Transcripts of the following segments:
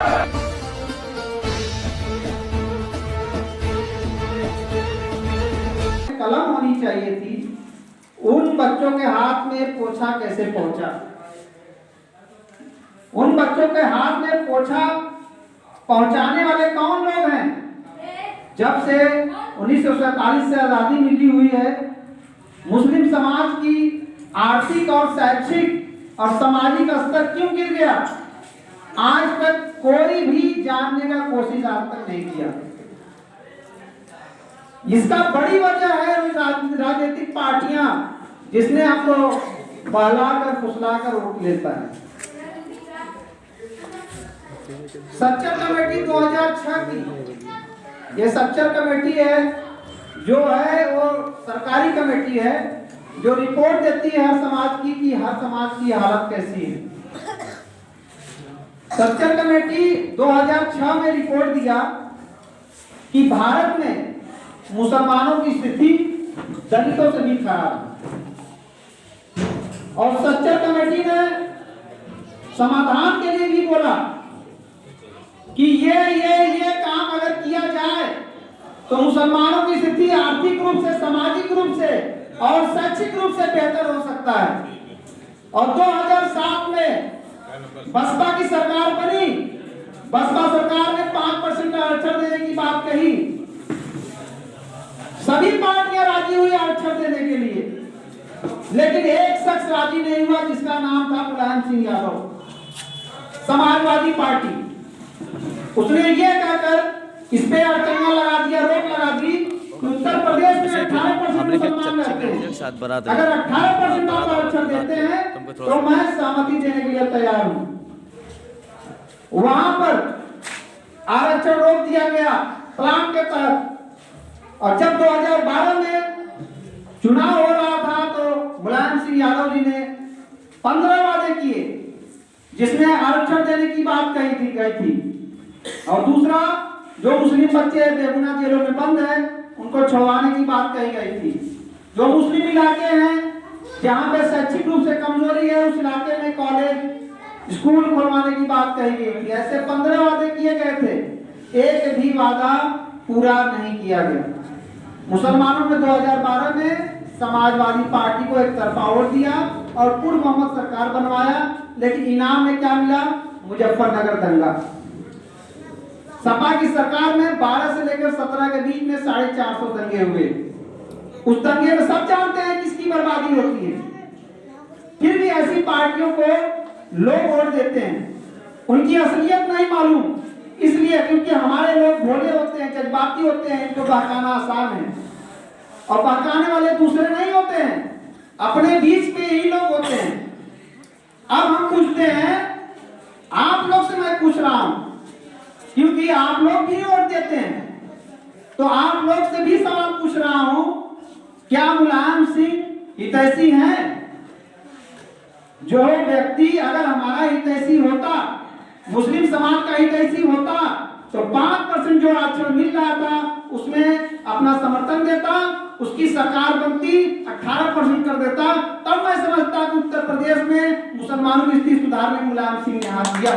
कलम होनी चाहिए थी। उन बच्चों के हाथ में पोछा कैसे पहुंचा? उन बच्चों के हाथ में पोछा पहुंचाने वाले कौन लोग हैं? जब से 1947 से आजादी मिली हुई है, मुस्लिम समाज की आर्थिक और शैक्षिक और सामाजिक स्तर क्यों गिर गया? आज तक कोई भी जानने का कोशिश आज तक नहीं किया। इसका बड़ी वजह है राजनीतिक पार्टियां, जिसने आपको बहलाकर फुसलाकर वोट लेता है। सच्चर कमेटी 2006 की, ये सच्चर कमेटी है जो है वो सरकारी कमेटी है जो रिपोर्ट देती है हर समाज की कि हर समाज की हालत कैसी है। सच्चर कमेटी 2006 में रिपोर्ट दिया कि भारत में मुसलमानों की स्थिति दलितों से भी खराब है। और सच्चर कमेटी ने समाधान के लिए भी बोला कि ये काम अगर किया जाए तो मुसलमानों की स्थिति आर्थिक रूप से, सामाजिक रूप से और शैक्षिक रूप से बेहतर हो सकता है। और 2007 में बसपा की सरकार बनी। बसपा सरकार ने 5% आरक्षण देने की बात कही। सभी पार्टियां राजी हुई आरक्षण देने के लिए, लेकिन एक शख्स राजी नहीं हुआ जिसका नाम था मुलायम सिंह यादव, समाजवादी पार्टी। उसने ये कहकर इस पे अड़चना लगा दिया, रोक लगा दी कि उत्तर प्रदेश में 18% मुसलमान रहते हैं। अगर 18% आप आरक्षण देते हैं तो मैं सहमति देने के लिए तैयार हूं। वहां पर आरक्षण रोक दिया गया प्लान के तहत। और जब 2012 में चुनाव हो रहा था तो मुलायम सिंह यादव जी ने 15 वादे किए जिसमें आरक्षण देने की बात गई थी। और दूसरा, जो मुस्लिम बच्चे बेगुनाह जेलों में बंद हैं उनको छुड़वाने की बात कही गई थी। जो मुस्लिम इलाके हैं जहां पे शैक्षिक रूप से कमजोरी है, उस इलाके में कॉलेज स्कूल खुलवाने की बात कही गई थी। ऐसे 15 वादे किए गए थे, एक भी वादा पूरा नहीं किया गया। मुसलमानों ने 2012 में समाजवादी पार्टी को एक तरफा वोट दिया और पूर्व मोहम्मद सरकार बनवाया, लेकिन इनाम में क्या मिला? मुजफ्फरनगर दंगा। सपा की सरकार में 12 से लेकर 17 के बीच में 450 दंगे हुए। उस दंगे में सब जानते हैं किसकी बर्बादी होती है। फिर भी ऐसी पार्टियों को लोग वोट देते हैं। उनकी असलियत नहीं मालूम, इसलिए क्योंकि हमारे लोग भोले होते हैं, जज्बाती होते हैं, इनको बहकाना आसान है। और बहकाने वाले दूसरे नहीं होते हैं, अपने बीच के ही लोग होते हैं। अब हम पूछते हैं, आप लोग से मैं पूछ रहा हूं क्योंकि आप लोग भी वोट देते हैं, तो आप लोग से भी सवाल पूछ रहा हूं, क्या मुलायम सिंह हितैषी हैं? जो व्यक्ति अगर हमारा हितैषी होता, मुस्लिम समाज का हितैषी होता, तो 5% जो आरक्षण मिल रहा था उसमें अपना समर्थन देता, उसकी सरकार बनती, 18% कर देता, तब मैं समझता कि उत्तर प्रदेश में मुसलमानों की स्थिति सुधारने में मुलायम सिंह ने हाथ दिया।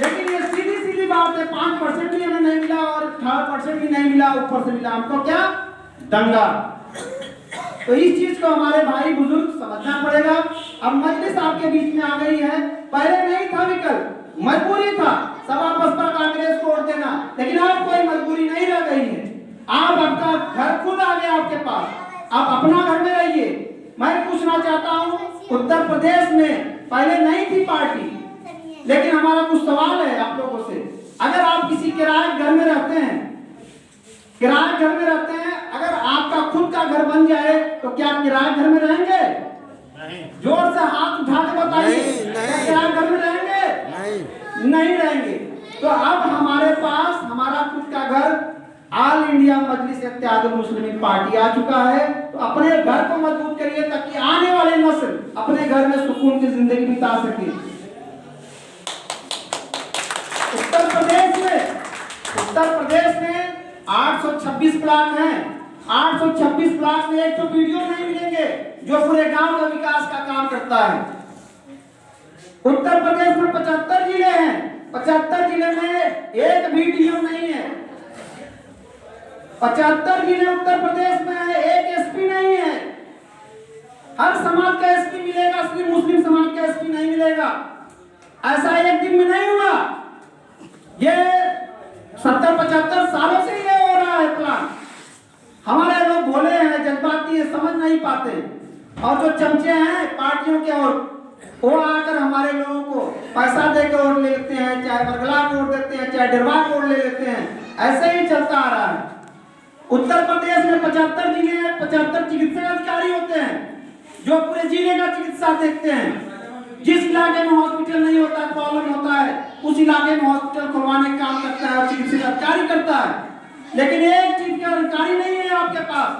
लेकिन ये सीधी बात है, 5% भी हमें नहीं मिला और 18% भी नहीं मिला, ऊपर से मिला हमको क्या? दंगा। तो इस चीज को हमारे भाई बुजुर्ग समझना पड़ेगा। अब मजलिस आपके बीच में आ गई है, पहले नहीं था विकल्प, मजबूरी था सपा बसपा कांग्रेस को वोट देना, लेकिन अब कोई मजबूरी नहीं रह गई है। आप आपका घर खुद आ गया आपके पास, आप अपना घर में रहिए। मैं पूछना चाहता हूँ, उत्तर प्रदेश में पहले नहीं थी पार्टी, लेकिन हमारा कुछ सवाल है आप लोगों से। अगर आप किसी किराए घर में रहते हैं, अगर आपका खुद का घर बन जाए तो क्या किराए घर में रहेंगे? नहीं। जोर से हाथ उठा के बताइए, किराए घर में रहेंगे? नहीं रहेंगे। तो अब हमारे पास हमारा खुद का घर ऑल इंडिया मजलिस इत्तेहादुल मुस्लिमीन पार्टी आ चुका है। तो अपने घर को मजबूत करिए ताकि आने वाले नस्ल अपने घर में सुकून की जिंदगी बिता सके। उत्तर प्रदेश में 826 ब्लॉक हैं। 826 ब्लॉक में एक तो वीडियो नहीं मिलेंगे जो पूरे गांव का विकास का काम करता है। उत्तर प्रदेश में 75 जिले हैं, 75 जिले में एक भी डीएम नहीं है। 75 जिले उत्तर प्रदेश में है, एक एसपी नहीं है। हर समाज का एसपी मिलेगा, सिर्फ मुस्लिम समाज का एसपी नहीं मिलेगा। ऐसा एक दिन में नहीं हुआ, ये 70-75 सालों से ये हो रहा है प्लान। हमारे लोग भोले हैं, जज्बाती है, समझ नहीं पाते, और जो चमचे हैं पार्टियों के और वो आकर हमारे लोगों को पैसा देकर वोट ले लेते हैं, चाहे बरगला के वोट देते हैं, चाहे डरवा के वोट ले लेते हैं। ऐसे ही चलता आ रहा है। उत्तर प्रदेश में 75 जिले हैं, 75 चिकित्सा अधिकारी होते हैं जो पूरे जिले का चिकित्सा देखते हैं। जिस इलाके में हॉस्पिटल नहीं होता है, प्रॉब्लम होता है, उस इलाके में हॉस्पिटल खुलवाने का काम करता है और चिकित्सा अधिकारी करता है। लेकिन एक चीज का अधिकारी नहीं है आपके पास।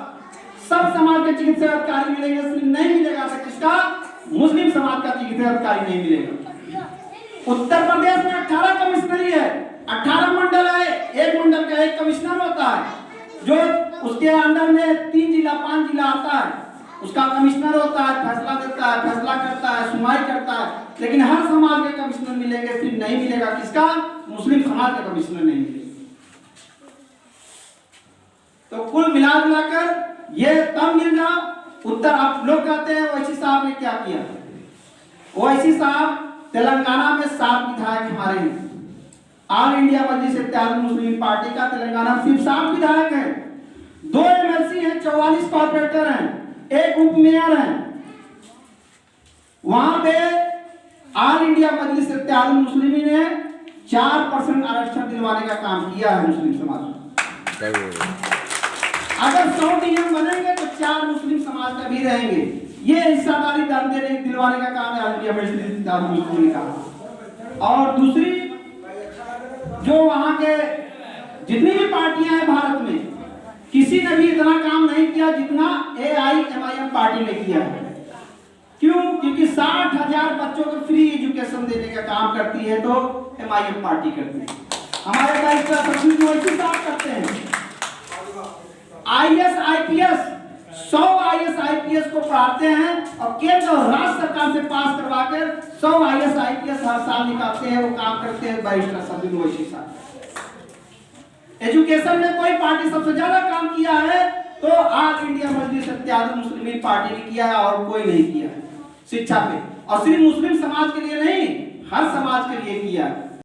सब समाज के चिकित्सा अधिकारी मिलेंगे, सिर्फ नहीं मिलेगा किसका, मुस्लिम समाज का चिकित्सा अधिकारी नहीं मिलेगा। उत्तर प्रदेश में 18 कमिश्नरी है, 18 मंडल है, एक मंडल का एक कमिश्नर होता है, जो उसके अंडर में 3 जिला 5 जिला आता है, उसका कमिश्नर होता है, फैसला देता है, फैसला करता है, सुनवाई करता है। लेकिन हर समाज के कमिश्नर मिलेंगे, सिर्फ नहीं मिलेगा किसका, मुस्लिम समाज का कमिश्नर नहीं मिलेगा। तो कुल मिलाकर ये तब मिल रहा उत्तर। आप लोग कहते हैं ओवैसी साहब ने क्या किया। ओवैसी साहब तेलंगाना में 7 विधायक हमारे हैं, ऑल इंडिया मजलिस इत्तेहाद मुस्लिम पार्टी का तेलंगाना में सिर्फ 7 विधायक हैं, 2 एमएलसी हैं, 44 कॉर्पोरेटर हैं, 1 उप मेयर है। वहां पे ऑल इंडिया मजलिस इत्तेहाद मुस्लिमी ने 4% आरक्षण दिलवाने का काम किया है मुस्लिम समाज में। अगर 100 डीएम बनेंगे तो 4 मुस्लिम समाज का भी रहेंगे। ये हिस्सादारी दिलवाने का काम है ऑल इंडिया मजलिस इत्तेहाद मुस्लिमी का। और दूसरी, जो वहां के जितनी भी पार्टियां हैं भारत में, किसी ने भी इतना काम नहीं किया जितना AIMIM पार्टी ने किया है। क्यों? क्योंकि 60,000 बच्चों को फ्री एजुकेशन देने का काम करती है तो MIM पार्टी करती है। हमारे का वैसे काम करते हैं। IAS IPS 100 IAS IPS को पढ़ाते हैं और केंद्र और राज्य सरकार से पास करवा कर 100 IAS IPS हर साल निकालते हैं। वो काम करते हैं बैरिस्टर सब्जुल वैसी साहब। एजुकेशन में कोई पार्टी सबसे ज्यादा काम किया है तो ऑल इंडिया मजलिस इत्तेहाद मुस्लिमीन पार्टी ने किया है और कोई नहीं किया है शिक्षा पे। और सिर्फ मुस्लिम समाज के लिए नहीं, हर समाज के लिए किया है।